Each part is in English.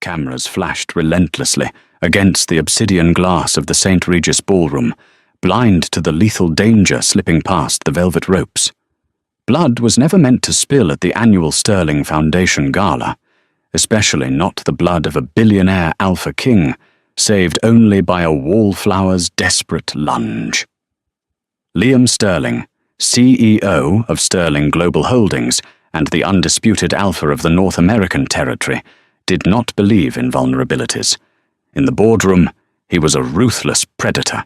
Cameras flashed relentlessly against the obsidian glass of the St. Regis ballroom, blind to the lethal danger slipping past the velvet ropes. Blood was never meant to spill at the annual Sterling Foundation Gala, especially not the blood of a billionaire alpha king, saved only by a wallflower's desperate lunge. Liam Sterling, CEO of Sterling Global Holdings and the undisputed alpha of the North American territory, did not believe in vulnerabilities. In the boardroom, he was a ruthless predator.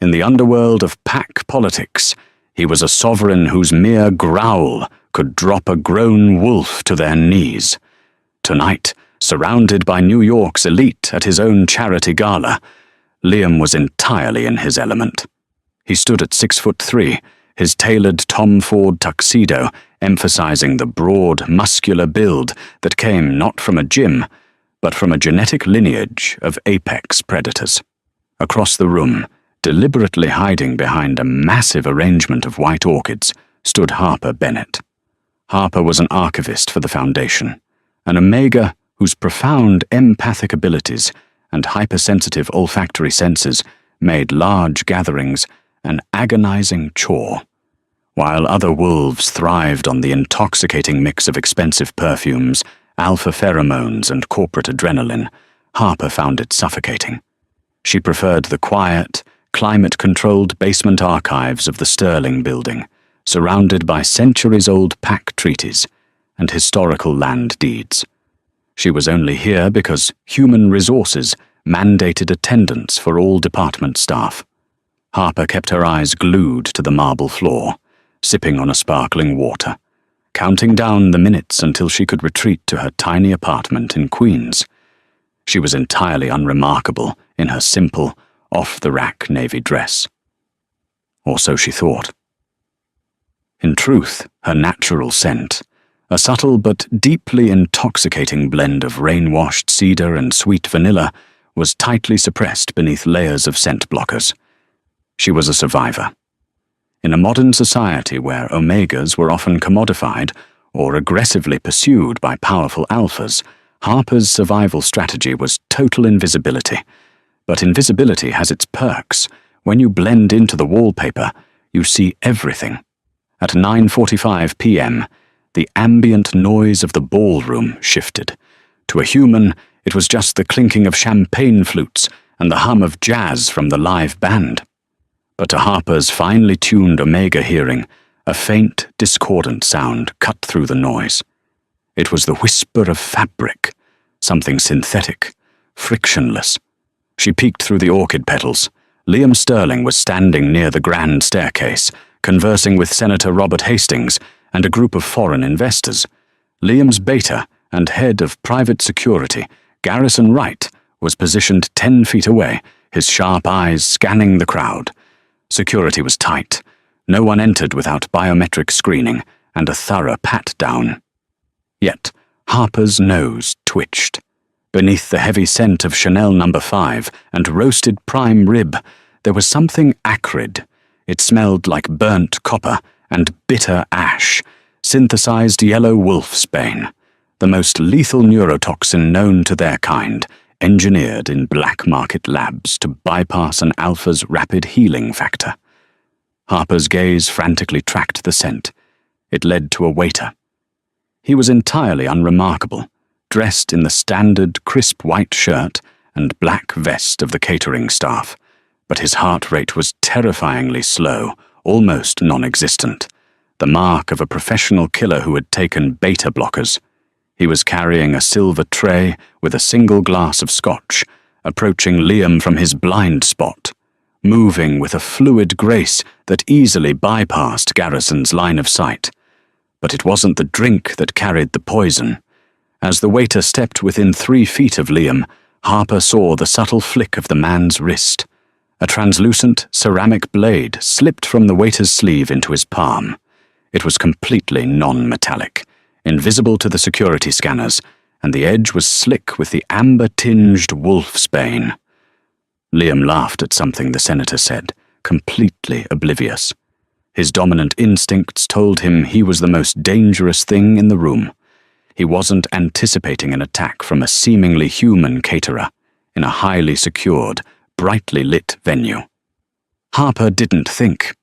In the underworld of pack politics, he was a sovereign whose mere growl could drop a grown wolf to their knees. Tonight, surrounded by New York's elite at his own charity gala, Liam was entirely in his element. He stood at 6'3", his tailored Tom Ford tuxedo emphasizing the broad, muscular build that came not from a gym, but from a genetic lineage of apex predators. Across the room, deliberately hiding behind a massive arrangement of white orchids, stood Harper Bennett. Harper was an archivist for the Foundation, an Omega whose profound empathic abilities and hypersensitive olfactory senses made large gatherings an agonizing chore. While other wolves thrived on the intoxicating mix of expensive perfumes, alpha pheromones, and corporate adrenaline, Harper found it suffocating. She preferred the quiet, climate-controlled basement archives of the Sterling Building, surrounded by centuries-old pack treaties and historical land deeds. She was only here because human resources mandated attendance for all department staff. Harper kept her eyes glued to the marble floor, sipping on a sparkling water, counting down the minutes until she could retreat to her tiny apartment in Queens. She was entirely unremarkable in her simple, off-the-rack navy dress. Or so she thought. In truth, her natural scent, a subtle but deeply intoxicating blend of rain-washed cedar and sweet vanilla, was tightly suppressed beneath layers of scent blockers. She was a survivor. In a modern society where omegas were often commodified or aggressively pursued by powerful alphas, Harper's survival strategy was total invisibility. But invisibility has its perks. When you blend into the wallpaper, you see everything. At 9:45 p.m., the ambient noise of the ballroom shifted. To a human, it was just the clinking of champagne flutes and the hum of jazz from the live band. But to Harper's finely tuned Omega hearing, a faint, discordant sound cut through the noise. It was the whisper of fabric, something synthetic, frictionless. She peeked through the orchid petals. Liam Sterling was standing near the grand staircase, conversing with Senator Robert Hastings and a group of foreign investors. Liam's beta and head of private security, Garrison Wright, was positioned 10 feet away, his sharp eyes scanning the crowd. Security was tight. No one entered without biometric screening and a thorough pat-down. Yet, Harper's nose twitched. Beneath the heavy scent of Chanel No. 5 and roasted prime rib, there was something acrid. It smelled like burnt copper and bitter ash, synthesized yellow wolfsbane, the most lethal neurotoxin known to their kind, engineered in black market labs to bypass an alpha's rapid healing factor. Harper's gaze frantically tracked the scent. It led to a waiter. He was entirely unremarkable, dressed in the standard crisp white shirt and black vest of the catering staff, but his heart rate was terrifyingly slow, almost non-existent, the mark of a professional killer who had taken beta blockers. He was carrying a silver tray with a single glass of scotch, approaching Liam from his blind spot, moving with a fluid grace that easily bypassed Garrison's line of sight. But it wasn't the drink that carried the poison. As the waiter stepped within 3 feet of Liam, Harper saw the subtle flick of the man's wrist. A translucent ceramic blade slipped from the waiter's sleeve into his palm. It was completely non-metallic, invisible to the security scanners, and the edge was slick with the amber-tinged wolfsbane. Liam laughed at something the senator said, completely oblivious. His dominant instincts told him he was the most dangerous thing in the room. he wasn't anticipating an attack from a seemingly human caterer in a highly secured, brightly lit venue. Harper didn't think.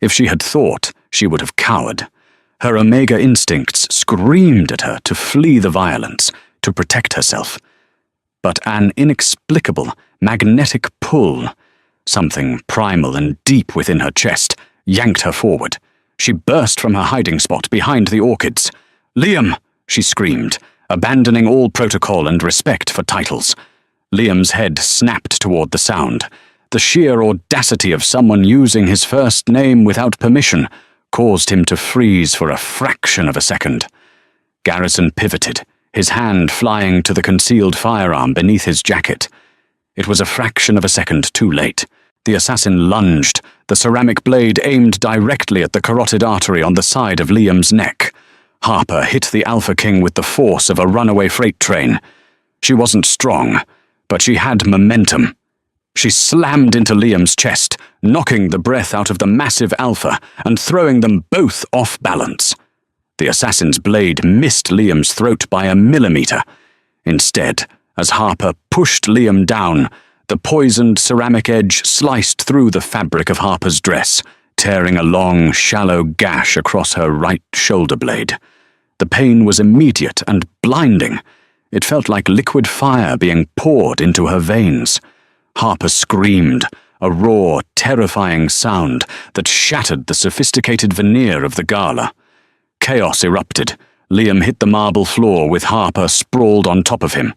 If she had thought, she would have cowered. Her Omega instincts screamed at her to flee the violence, to protect herself. But an inexplicable, magnetic pull, something primal and deep within her chest, yanked her forward. She burst from her hiding spot behind the orchids. "Liam!" she screamed, abandoning all protocol and respect for titles. Liam's head snapped toward the sound. The sheer audacity of someone using his first name without permission caused him to freeze for a fraction of a second. Garrison pivoted, his hand flying to the concealed firearm beneath his jacket. It was a fraction of a second too late. The assassin lunged, the ceramic blade aimed directly at the carotid artery on the side of Liam's neck. Harper hit the Alpha King with the force of a runaway freight train. She wasn't strong, but she had momentum. She slammed into Liam's chest, knocking the breath out of the massive Alpha and throwing them both off balance. The assassin's blade missed Liam's throat by a millimeter. Instead, as Harper pushed Liam down, the poisoned ceramic edge sliced through the fabric of Harper's dress, tearing a long, shallow gash across her right shoulder blade. The pain was immediate and blinding. It felt like liquid fire being poured into her veins. Harper screamed, a raw, terrifying sound that shattered the sophisticated veneer of the gala. Chaos erupted. Liam hit the marble floor with Harper sprawled on top of him.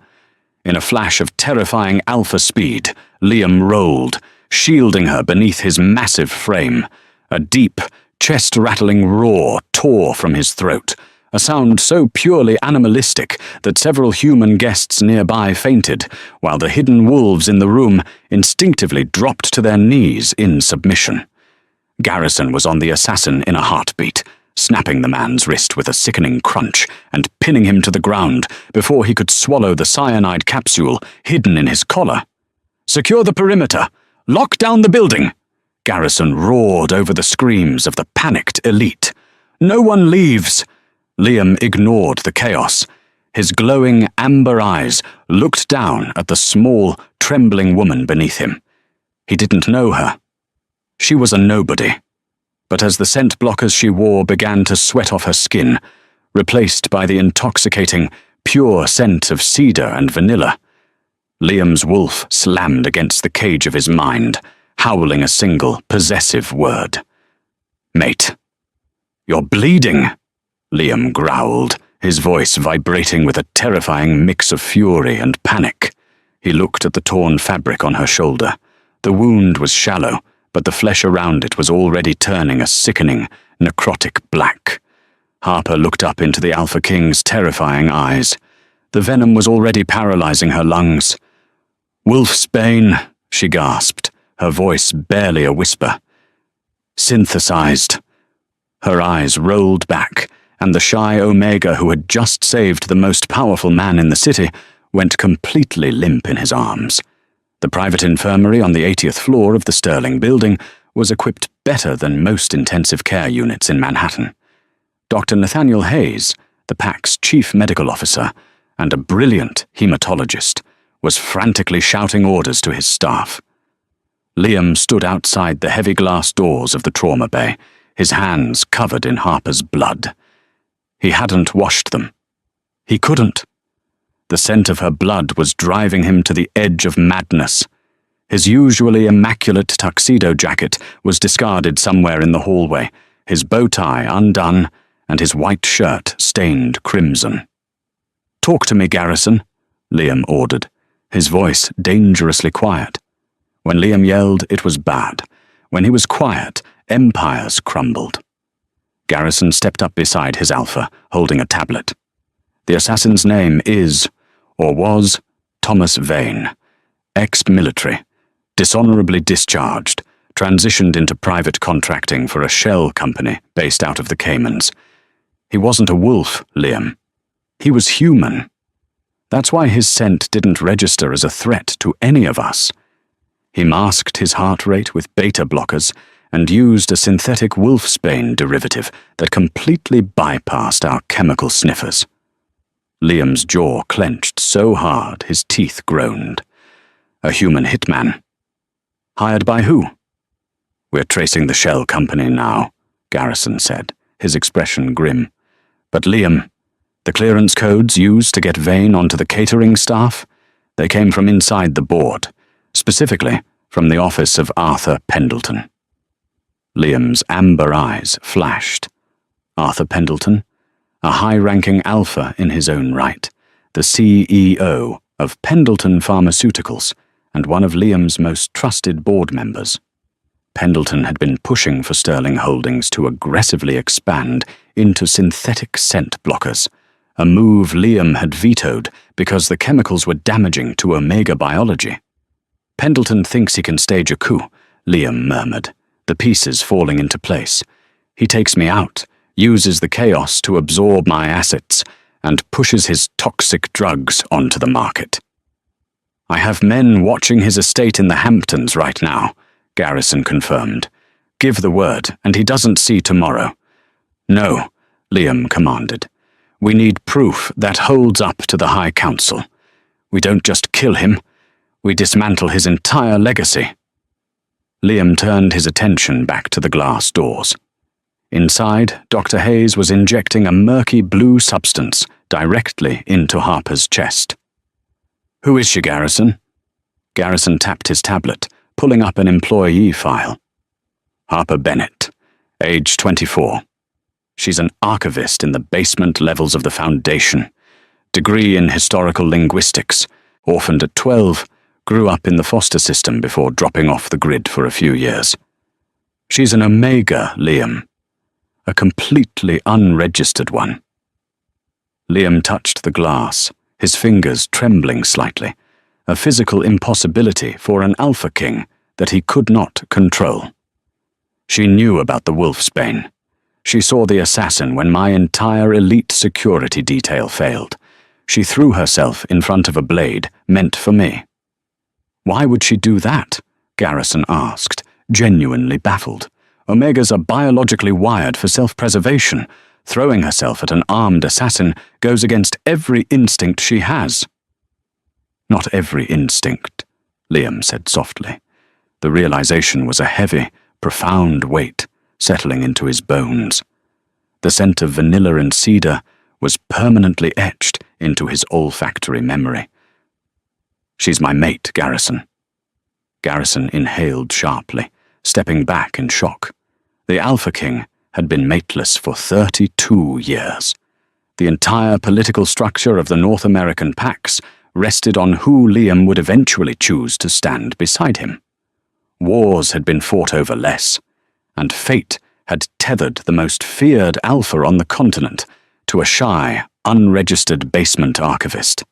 In a flash of terrifying alpha speed, Liam rolled, shielding her beneath his massive frame. A deep, chest-rattling roar tore from his throat, a sound so purely animalistic that several human guests nearby fainted, while the hidden wolves in the room instinctively dropped to their knees in submission. Garrison was on the assassin in a heartbeat, snapping the man's wrist with a sickening crunch and pinning him to the ground before he could swallow the cyanide capsule hidden in his collar. "Secure the perimeter! Lock down the building!" Garrison roared over the screams of the panicked elite. "No one leaves!" Liam ignored the chaos. His glowing amber eyes looked down at the small, trembling woman beneath him. He didn't know her. She was a nobody. But as the scent blockers she wore began to sweat off her skin, replaced by the intoxicating, pure scent of cedar and vanilla, Liam's wolf slammed against the cage of his mind, howling a single, possessive word. "Mate, you're bleeding," Liam growled, his voice vibrating with a terrifying mix of fury and panic. He looked at the torn fabric on her shoulder. The wound was shallow, but the flesh around it was already turning a sickening, necrotic black. Harper looked up into the Alpha King's terrifying eyes. The venom was already paralyzing her lungs. "Wolfsbane," she gasped, her voice barely a whisper. "Synthesized." Her eyes rolled back, and the shy Omega who had just saved the most powerful man in the city went completely limp in his arms. The private infirmary on the 80th floor of the Sterling building was equipped better than most intensive care units in Manhattan. Dr. Nathaniel Hayes, the PAC's chief medical officer, and a brilliant hematologist, was frantically shouting orders to his staff. Liam stood outside the heavy glass doors of the trauma bay, his hands covered in Harper's blood. He hadn't washed them. He couldn't. The scent of her blood was driving him to the edge of madness. His usually immaculate tuxedo jacket was discarded somewhere in the hallway, his bow tie undone, and his white shirt stained crimson. "Talk to me, Garrison," Liam ordered, his voice dangerously quiet. When Liam yelled, it was bad. When he was quiet, empires crumbled. Garrison stepped up beside his Alpha, holding a tablet. The assassin's name is, or was, Thomas Vane, ex-military, dishonorably discharged, transitioned into private contracting for a shell company based out of the Caymans. He wasn't a wolf, Liam. He was human. That's why his scent didn't register as a threat to any of us. He masked his heart rate with beta blockers and used a synthetic wolfsbane derivative that completely bypassed our chemical sniffers. Liam's jaw clenched so hard his teeth groaned. A human hitman. Hired by who? We're tracing the shell company now, Garrison said, his expression grim. But Liam, the clearance codes used to get Vane onto the catering staff, they came from inside the board, specifically from the office of Arthur Pendleton. Liam's amber eyes flashed. Arthur Pendleton? A high-ranking alpha in his own right, the CEO of Pendleton Pharmaceuticals and one of Liam's most trusted board members. Pendleton had been pushing for Sterling Holdings to aggressively expand into synthetic scent blockers, a move Liam had vetoed because the chemicals were damaging to Omega biology. Pendleton thinks he can stage a coup, Liam murmured, the pieces falling into place. He takes me out, uses the chaos to absorb my assets, and pushes his toxic drugs onto the market. I have men watching his estate in the Hamptons right now, Garrison confirmed. Give the word, and he doesn't see tomorrow. No, Liam commanded. We need proof that holds up to the High Council. We don't just kill him, we dismantle his entire legacy. Liam turned his attention back to the glass doors. Inside, Dr. Hayes was injecting a murky blue substance directly into Harper's chest. Who is she, Garrison? Garrison tapped his tablet, pulling up an employee file. Harper Bennett, age 24. She's an archivist in the basement levels of the Foundation. Degree in historical linguistics. Orphaned at 12, grew up in the foster system before dropping off the grid for a few years. She's an Omega, Liam. A completely unregistered one. Liam touched the glass, his fingers trembling slightly, a physical impossibility for an Alpha King that he could not control. She knew about the Wolfsbane. She saw the assassin when my entire elite security detail failed. She threw herself in front of a blade meant for me. Why would she do that? Garrison asked, genuinely baffled. Omegas are biologically wired for self-preservation. Throwing herself at an armed assassin goes against every instinct she has. Not every instinct, Liam said softly. The realization was a heavy, profound weight settling into his bones. The scent of vanilla and cedar was permanently etched into his olfactory memory. She's my mate, Garrison. Garrison inhaled sharply, stepping back in shock. The Alpha King had been mateless for 32 years. The entire political structure of the North American Pax rested on who Liam would eventually choose to stand beside him. Wars had been fought over less, and fate had tethered the most feared Alpha on the continent to a shy, unregistered basement archivist.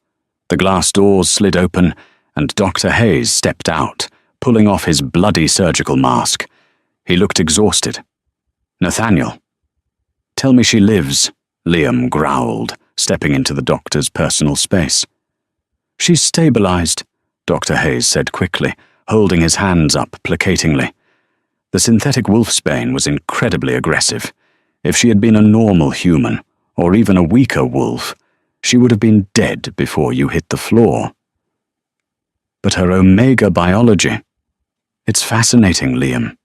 The glass doors slid open, and Dr. Hayes stepped out, pulling off his bloody surgical mask. He looked exhausted. Nathaniel. Tell me she lives, Liam growled, stepping into the doctor's personal space. She's stabilized, Dr. Hayes said quickly, holding his hands up placatingly. The synthetic wolfsbane was incredibly aggressive. If she had been a normal human, or even a weaker wolf, she would have been dead before you hit the floor. But her Omega biology... It's fascinating, Liam.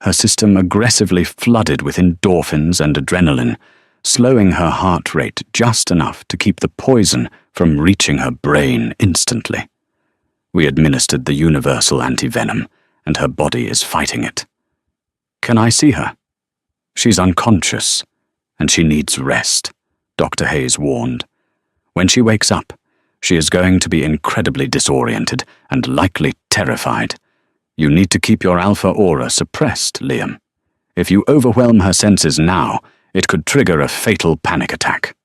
Her system aggressively flooded with endorphins and adrenaline, slowing her heart rate just enough to keep the poison from reaching her brain instantly. We administered the universal antivenom, and her body is fighting it. Can I see her? She's unconscious, and she needs rest, Dr. Hayes warned. When she wakes up, she is going to be incredibly disoriented and likely terrified. You need to keep your alpha aura suppressed, Liam. If you overwhelm her senses now, it could trigger a fatal panic attack.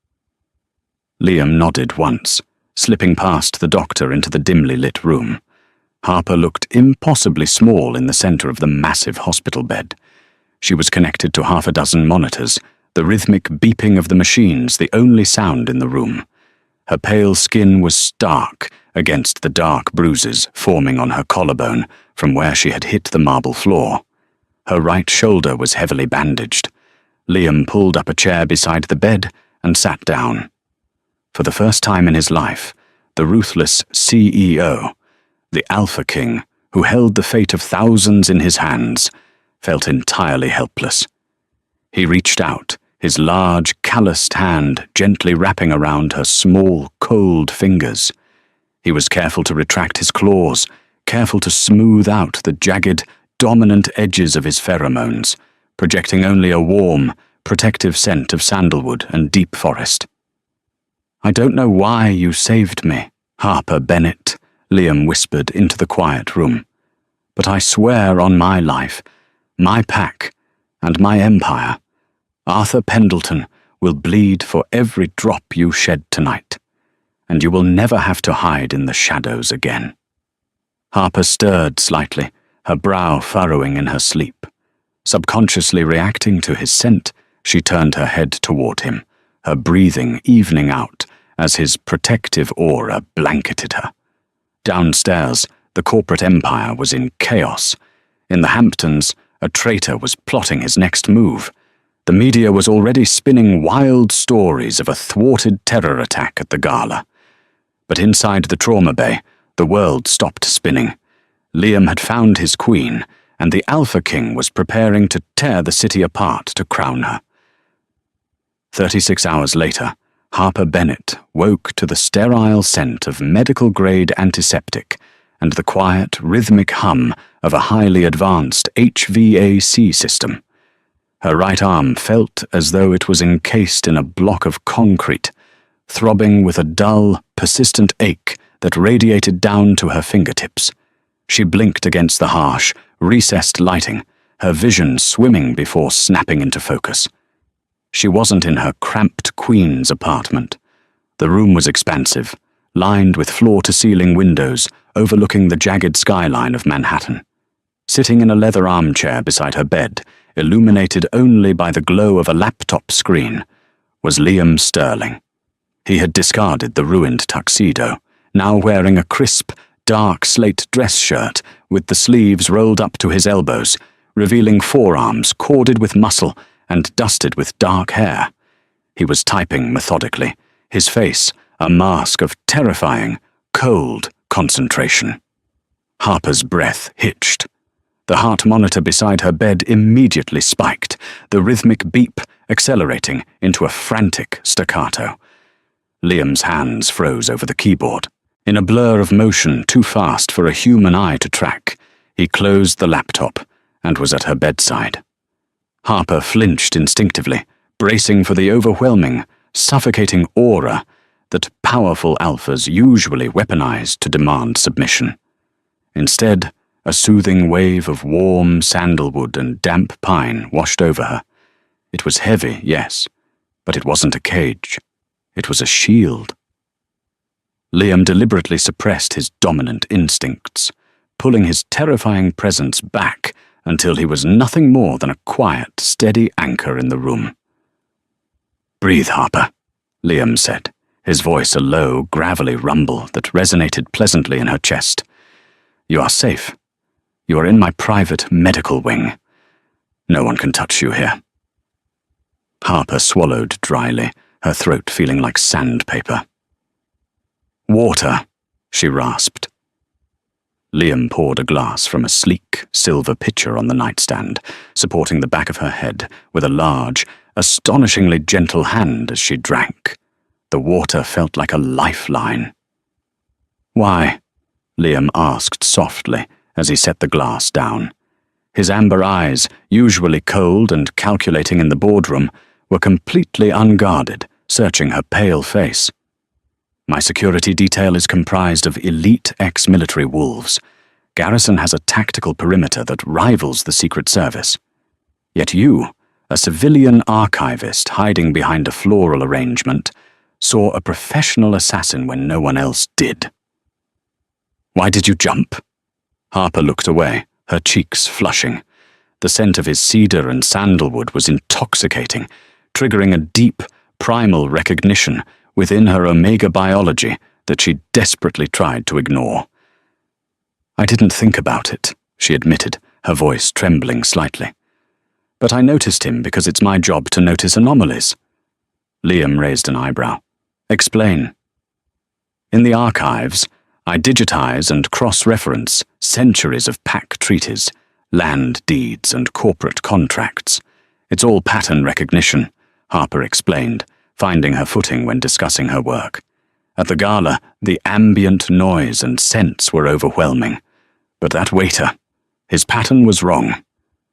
Liam nodded once, slipping past the doctor into the dimly lit room. Harper looked impossibly small in the center of the massive hospital bed. She was connected to half a dozen monitors, the rhythmic beeping of the machines the only sound in the room. Her pale skin was stark against the dark bruises forming on her collarbone from where she had hit the marble floor. Her right shoulder was heavily bandaged. Liam pulled up a chair beside the bed and sat down. For the first time in his life, the ruthless CEO, the Alpha King, who held the fate of thousands in his hands, felt entirely helpless. He reached out, his large, calloused hand gently wrapping around her small, cold fingers. He was careful to retract his claws, careful to smooth out the jagged, dominant edges of his pheromones, projecting only a warm, protective scent of sandalwood and deep forest. "I don't know why you saved me, Harper Bennett," Liam whispered into the quiet room. "But I swear on my life, my pack, and my empire, Arthur Pendleton will bleed for every drop you shed tonight, and you will never have to hide in the shadows again." Harper stirred slightly, her brow furrowing in her sleep. Subconsciously reacting to his scent, she turned her head toward him, her breathing evening out as his protective aura blanketed her. Downstairs, the corporate empire was in chaos. In the Hamptons, a traitor was plotting his next move. The media was already spinning wild stories of a thwarted terror attack at the gala. But inside the trauma bay, the world stopped spinning. Liam had found his queen, and the Alpha King was preparing to tear the city apart to crown her. 36 hours later, Harper Bennett woke to the sterile scent of medical-grade antiseptic and the quiet, rhythmic hum of a highly advanced HVAC system. Her right arm felt as though it was encased in a block of concrete, throbbing with a dull, persistent ache that radiated down to her fingertips. She blinked against the harsh, recessed lighting, her vision swimming before snapping into focus. She wasn't in her cramped queen's apartment. The room was expansive, lined with floor-to-ceiling windows overlooking the jagged skyline of Manhattan. Sitting in a leather armchair beside her bed, illuminated only by the glow of a laptop screen, was Liam Sterling. He had discarded the ruined tuxedo, now wearing a crisp, dark slate dress shirt with the sleeves rolled up to his elbows, revealing forearms corded with muscle and dusted with dark hair. He was typing methodically, his face a mask of terrifying, cold concentration. Harper's breath hitched. The heart monitor beside her bed immediately spiked, the rhythmic beep accelerating into a frantic staccato. Liam's hands froze over the keyboard. In a blur of motion too fast for a human eye to track, he closed the laptop and was at her bedside. Harper flinched instinctively, bracing for the overwhelming, suffocating aura that powerful alphas usually weaponize to demand submission. Instead, a soothing wave of warm sandalwood and damp pine washed over her. It was heavy, yes, but it wasn't a cage. It was a shield. Liam deliberately suppressed his dominant instincts, pulling his terrifying presence back until he was nothing more than a quiet, steady anchor in the room. "Breathe, Harper," Liam said, his voice a low, gravelly rumble that resonated pleasantly in her chest. "You are safe. You are in my private medical wing. No one can touch you here." Harper swallowed dryly, her throat feeling like sandpaper. "Water," she rasped. Liam poured a glass from a sleek, silver pitcher on the nightstand, supporting the back of her head with a large, astonishingly gentle hand as she drank. The water felt like a lifeline. "Why?" Liam asked softly as he set the glass down. His amber eyes, usually cold and calculating in the boardroom, were completely unguarded, searching her pale face. "My security detail is comprised of elite ex-military wolves. Garrison has a tactical perimeter that rivals the Secret Service. Yet you, a civilian archivist hiding behind a floral arrangement, saw a professional assassin when no one else did." "Why did you jump?" Harper looked away, her cheeks flushing. The scent of his cedar and sandalwood was intoxicating, triggering a deep, primal recognition within her omega biology that she desperately tried to ignore. "I didn't think about it," she admitted, her voice trembling slightly. "But I noticed him because it's my job to notice anomalies." Liam raised an eyebrow. Explain. In the archives, I digitize and cross-reference centuries of PAC treaties, land deeds, and corporate contracts. It's all pattern recognition, Harper explained, finding her footing when discussing her work. At the gala, the ambient noise and scents were overwhelming. But that waiter, his pattern was wrong.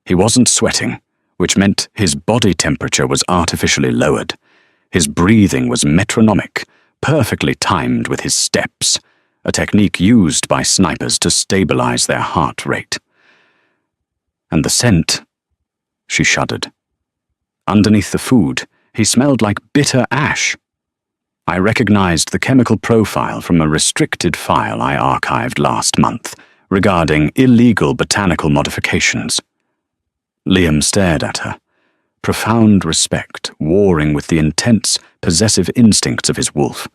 He wasn't sweating, which meant his body temperature was artificially lowered. His breathing was metronomic, perfectly timed with his steps, a technique used by snipers to stabilize their heart rate. And the scent, she shuddered. Underneath the food, he smelled like bitter ash. I recognized the chemical profile from a restricted file I archived last month regarding illegal botanical modifications. Liam stared at her, profound respect warring with the intense, possessive instincts of his wolf.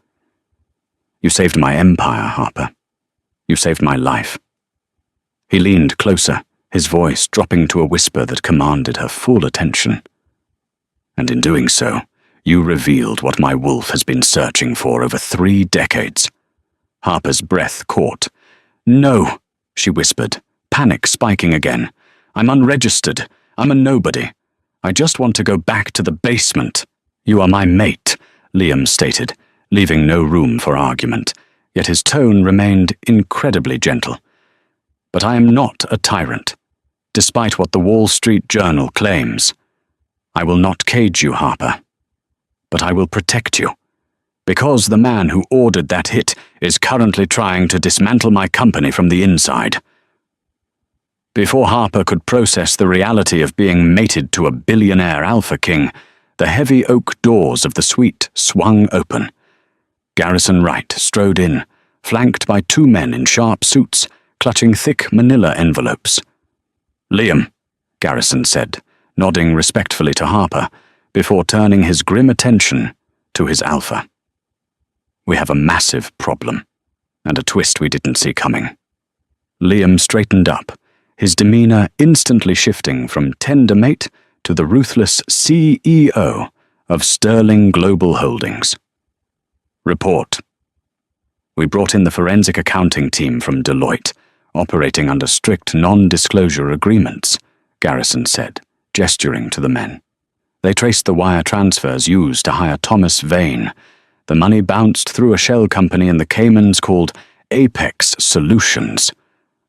You saved my empire, Harper. You saved my life. He leaned closer, his voice dropping to a whisper that commanded her full attention. And in doing so, you revealed what my wolf has been searching for over 3 decades. Harper's breath caught. No, she whispered, panic spiking again. I'm unregistered. I'm a nobody. I just want to go back to the basement. You are my mate, Liam stated, leaving no room for argument, yet his tone remained incredibly gentle. But I am not a tyrant, despite what the Wall Street Journal claims. I will not cage you, Harper, but I will protect you, because the man who ordered that hit is currently trying to dismantle my company from the inside. Before Harper could process the reality of being mated to a billionaire alpha king, the heavy oak doors of the suite swung open. Garrison Wright strode in, flanked by 2 men in sharp suits, clutching thick manila envelopes. Liam, Garrison said, nodding respectfully to Harper, before turning his grim attention to his alpha. We have a massive problem, and a twist we didn't see coming. Liam straightened up, his demeanor instantly shifting from tender mate to the ruthless CEO of Sterling Global Holdings. Report. We brought in the forensic accounting team from Deloitte, operating under strict non-disclosure agreements, Garrison said, gesturing to the men. They traced the wire transfers used to hire Thomas Vane. The money bounced through a shell company in the Caymans called Apex Solutions.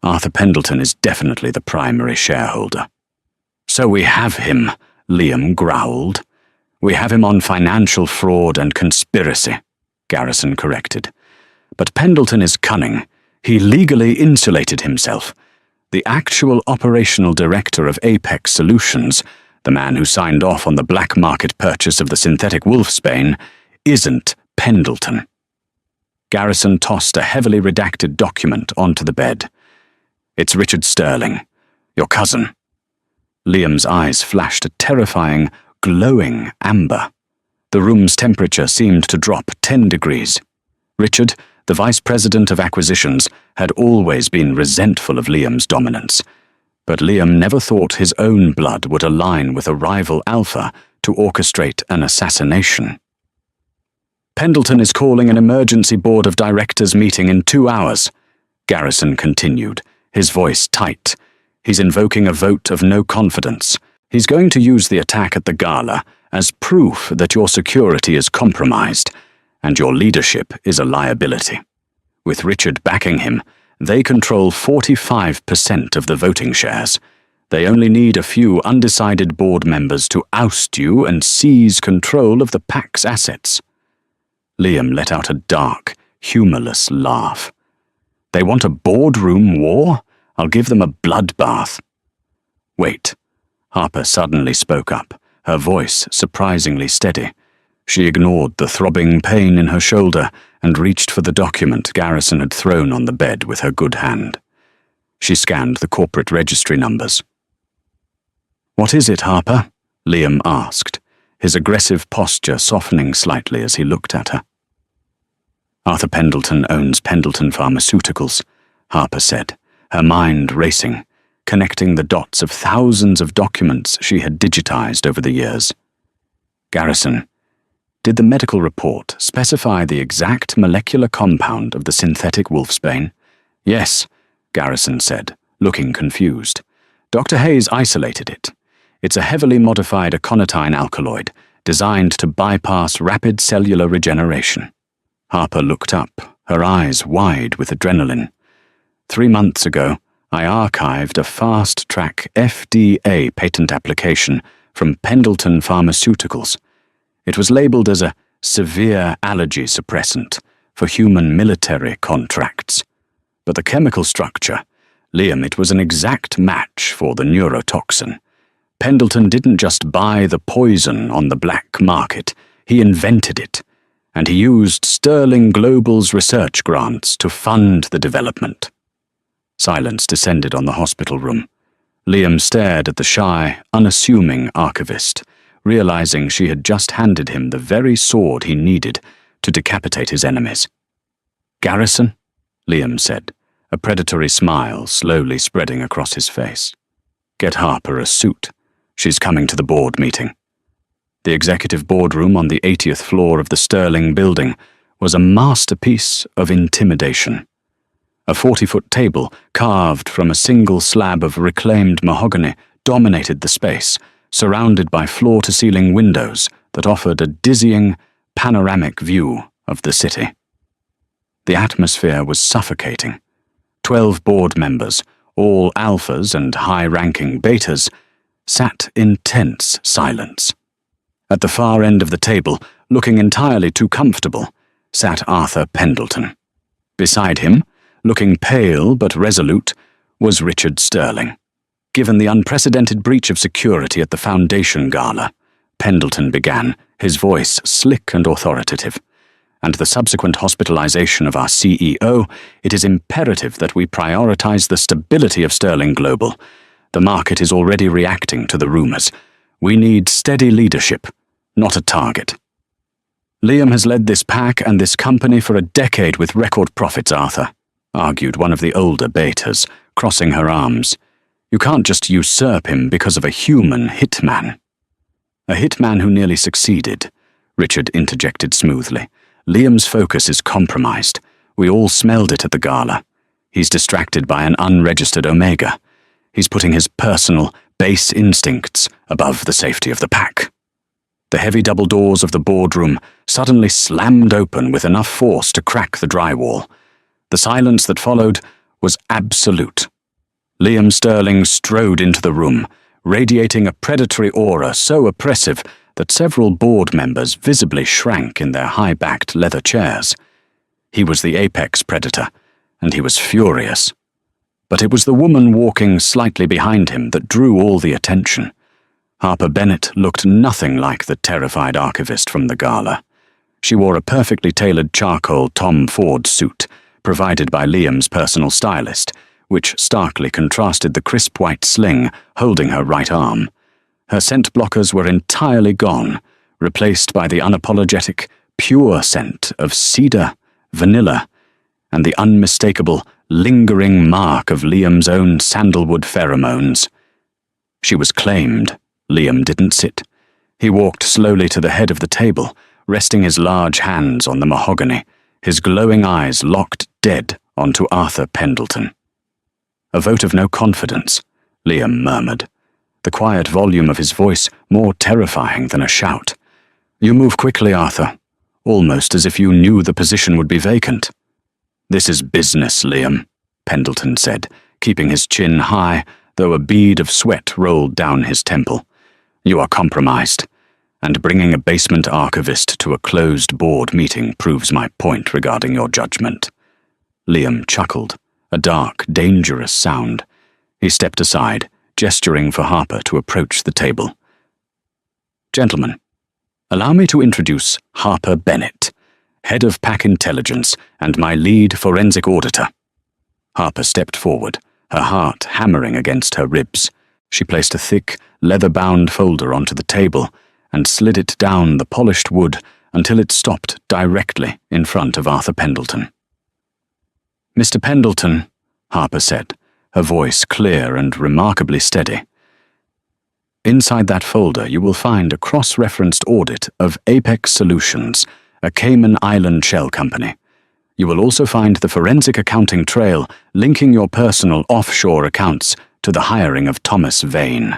Arthur Pendleton is definitely the primary shareholder. So we have him, Liam growled. We have him on financial fraud and conspiracy, Garrison corrected. But Pendleton is cunning. He legally insulated himself. The actual operational director of Apex Solutions, the man who signed off on the black market purchase of the synthetic wolfsbane, isn't Pendleton. Garrison tossed a heavily redacted document onto the bed. It's Richard Sterling, your cousin. Liam's eyes flashed a terrifying, glowing amber. The room's temperature seemed to drop 10 degrees. Richard, the vice president of acquisitions, had always been resentful of Liam's dominance, but Liam never thought his own blood would align with a rival alpha to orchestrate an assassination. Pendleton is calling an emergency board of directors meeting in 2 hours, Garrison continued, his voice tight. He's invoking a vote of no confidence. He's going to use the attack at the gala as proof that your security is compromised, and your leadership is a liability. With Richard backing him, they control 45% of the voting shares. They only need a few undecided board members to oust you and seize control of the PAC's assets. Liam let out a dark, humorless laugh. They want a boardroom war? I'll give them a bloodbath. Wait. Harper suddenly spoke up, her voice surprisingly steady. She ignored the throbbing pain in her shoulder and reached for the document Garrison had thrown on the bed with her good hand. She scanned the corporate registry numbers. What is it, Harper? Liam asked, his aggressive posture softening slightly as he looked at her. Arthur Pendleton owns Pendleton Pharmaceuticals, Harper said, her mind racing, connecting the dots of thousands of documents she had digitized over the years. Garrison, Did the medical report specify the exact molecular compound of the synthetic wolfsbane? Yes, Garrison said, looking confused. Dr. Hayes isolated it. It's a heavily modified aconitine alkaloid, designed to bypass rapid cellular regeneration. Harper looked up, her eyes wide with adrenaline. 3 months ago, I archived a fast-track FDA patent application from Pendleton Pharmaceuticals. It was labeled as a severe allergy suppressant for human military contracts. But the chemical structure, Liam, it was an exact match for the neurotoxin. Pendleton didn't just buy the poison on the black market, he invented it, and he used Sterling Global's research grants to fund the development. Silence descended on the hospital room. Liam stared at the shy, unassuming archivist, realizing she had just handed him the very sword he needed to decapitate his enemies. Garrison? Liam said, a predatory smile slowly spreading across his face. Get Harper a suit. She's coming to the board meeting. The executive boardroom on the 80th floor of the Sterling building was a masterpiece of intimidation. A 40-foot table, carved from a single slab of reclaimed mahogany, dominated the space, surrounded by floor-to-ceiling windows that offered a dizzying, panoramic view of the city. The atmosphere was suffocating. 12 board members, all alphas and high-ranking betas, sat in tense silence. At the far end of the table, looking entirely too comfortable, sat Arthur Pendleton. Beside him, looking pale but resolute, was Richard Sterling. Given the unprecedented breach of security at the Foundation Gala, Pendleton began, his voice slick and authoritative. And the subsequent hospitalization of our CEO, it is imperative that we prioritize the stability of Sterling Global. The market is already reacting to the rumors. We need steady leadership, not a target. Liam has led this pack and this company for a decade with record profits, Arthur, argued one of the older betas, crossing her arms. You can't just usurp him because of a human hitman. A hitman who nearly succeeded, Richard interjected smoothly. Liam's focus is compromised. We all smelled it at the gala. He's distracted by an unregistered Omega. He's putting his personal, base instincts above the safety of the pack. The heavy double doors of the boardroom suddenly slammed open with enough force to crack the drywall. The silence that followed was absolute. Liam Sterling strode into the room, radiating a predatory aura so oppressive that several board members visibly shrank in their high-backed leather chairs. He was the apex predator, and he was furious. But it was the woman walking slightly behind him that drew all the attention. Harper Bennett looked nothing like the terrified archivist from the gala. She wore a perfectly tailored charcoal Tom Ford suit, provided by Liam's personal stylist, which starkly contrasted the crisp white sling holding her right arm. Her scent blockers were entirely gone, replaced by the unapologetic, pure scent of cedar, vanilla, and the unmistakable, lingering mark of Liam's own sandalwood pheromones. She was claimed. Liam didn't sit. He walked slowly to the head of the table, resting his large hands on the mahogany, his glowing eyes locked dead onto Arthur Pendleton. A vote of no confidence, Liam murmured, the quiet volume of his voice more terrifying than a shout. You move quickly, Arthur, almost as if you knew the position would be vacant. This is business, Liam, Pendleton said, keeping his chin high, though a bead of sweat rolled down his temple. You are compromised, and bringing a basement archivist to a closed board meeting proves my point regarding your judgment. Liam chuckled, a dark, dangerous sound. He stepped aside, gesturing for Harper to approach the table. Gentlemen, allow me to introduce Harper Bennett, head of Pack Intelligence and my lead forensic auditor. Harper stepped forward, her heart hammering against her ribs. She placed a thick, leather-bound folder onto the table and slid it down the polished wood until it stopped directly in front of Arthur Pendleton. Mr. Pendleton, Harper said, her voice clear and remarkably steady. Inside that folder, you will find a cross-referenced audit of Apex Solutions, a Cayman Island shell company. You will also find the forensic accounting trail linking your personal offshore accounts to the hiring of Thomas Vane.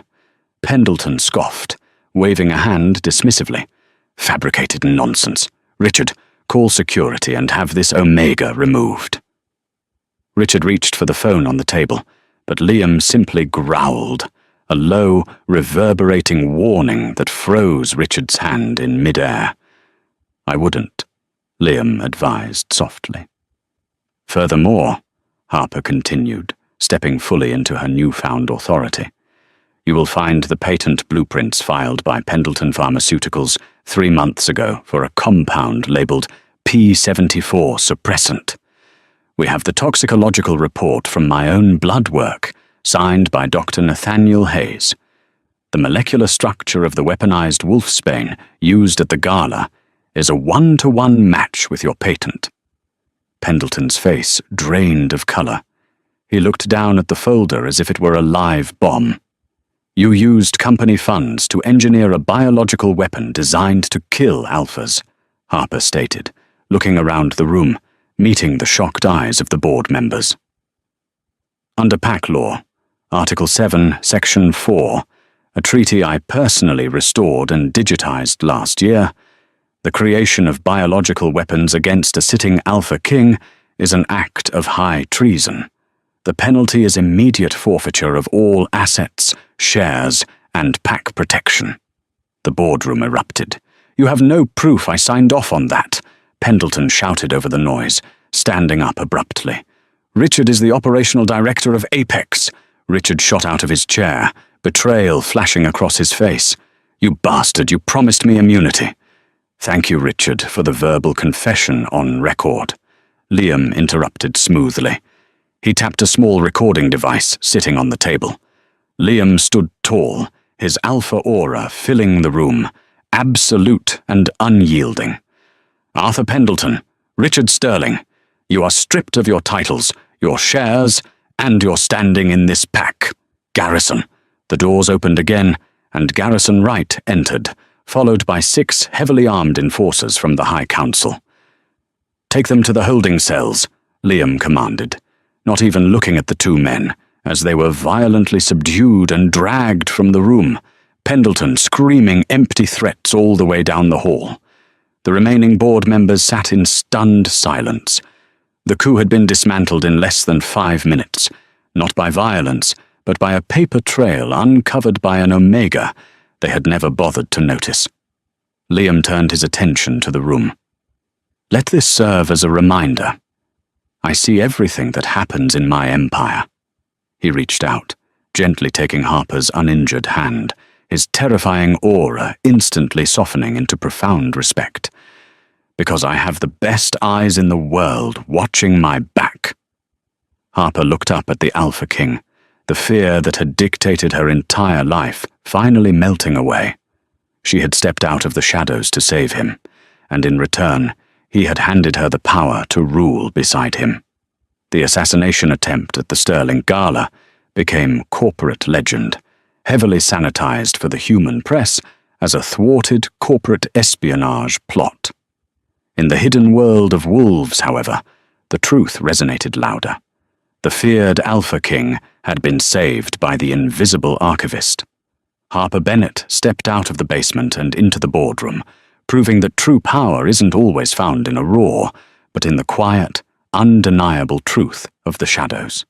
Pendleton scoffed, waving a hand dismissively. Fabricated nonsense. Richard, call security and have this Omega removed. Richard reached for the phone on the table, but Liam simply growled, a low, reverberating warning that froze Richard's hand in midair. I wouldn't, Liam advised softly. Furthermore, Harper continued, stepping fully into her newfound authority, you will find the patent blueprints filed by Pendleton Pharmaceuticals 3 months ago for a compound labeled P74 suppressant. We have the toxicological report from my own blood work, signed by Dr. Nathaniel Hayes. The molecular structure of the weaponized wolfsbane used at the gala is a 1-to-1 match with your patent. Pendleton's face drained of color. He looked down at the folder as if it were a live bomb. You used company funds to engineer a biological weapon designed to kill alphas, Harper stated, looking around the room, meeting the shocked eyes of the board members. Under PAC law, Article 7, Section 4, a treaty I personally restored and digitized last year, the creation of biological weapons against a sitting Alpha King is an act of high treason. The penalty is immediate forfeiture of all assets, shares, and PAC protection. The boardroom erupted. You have no proof I signed off on that, Pendleton shouted over the noise, standing up abruptly. Richard is the operational director of Apex. Richard shot out of his chair, betrayal flashing across his face. You bastard, you promised me immunity. Thank you, Richard, for the verbal confession on record, Liam interrupted smoothly. He tapped a small recording device sitting on the table. Liam stood tall, his alpha aura filling the room, absolute and unyielding. Arthur Pendleton, Richard Sterling, you are stripped of your titles, your shares, and your standing in this PAC. Garrison. The doors opened again, and Garrison Wright entered, followed by 6 heavily armed enforcers from the High Council. Take them to the holding cells, Liam commanded, not even looking at the 2 men, as they were violently subdued and dragged from the room, Pendleton screaming empty threats all the way down the hall. The remaining board members sat in stunned silence. The coup had been dismantled in less than 5 minutes, not by violence, but by a paper trail uncovered by an Omega they had never bothered to notice. Liam turned his attention to the room. Let this serve as a reminder. I see everything that happens in my empire. He reached out, gently taking Harper's uninjured hand, his terrifying aura instantly softening into profound respect. Because I have the best eyes in the world watching my back. Harper looked up at the Alpha King, the fear that had dictated her entire life finally melting away. She had stepped out of the shadows to save him, and in return, he had handed her the power to rule beside him. The assassination attempt at the Sterling Gala became corporate legend, heavily sanitized for the human press as a thwarted corporate espionage plot. In the hidden world of wolves, however, the truth resonated louder. The feared Alpha King had been saved by the invisible archivist. Harper Bennett stepped out of the basement and into the boardroom, proving that true power isn't always found in a roar, but in the quiet, undeniable truth of the shadows.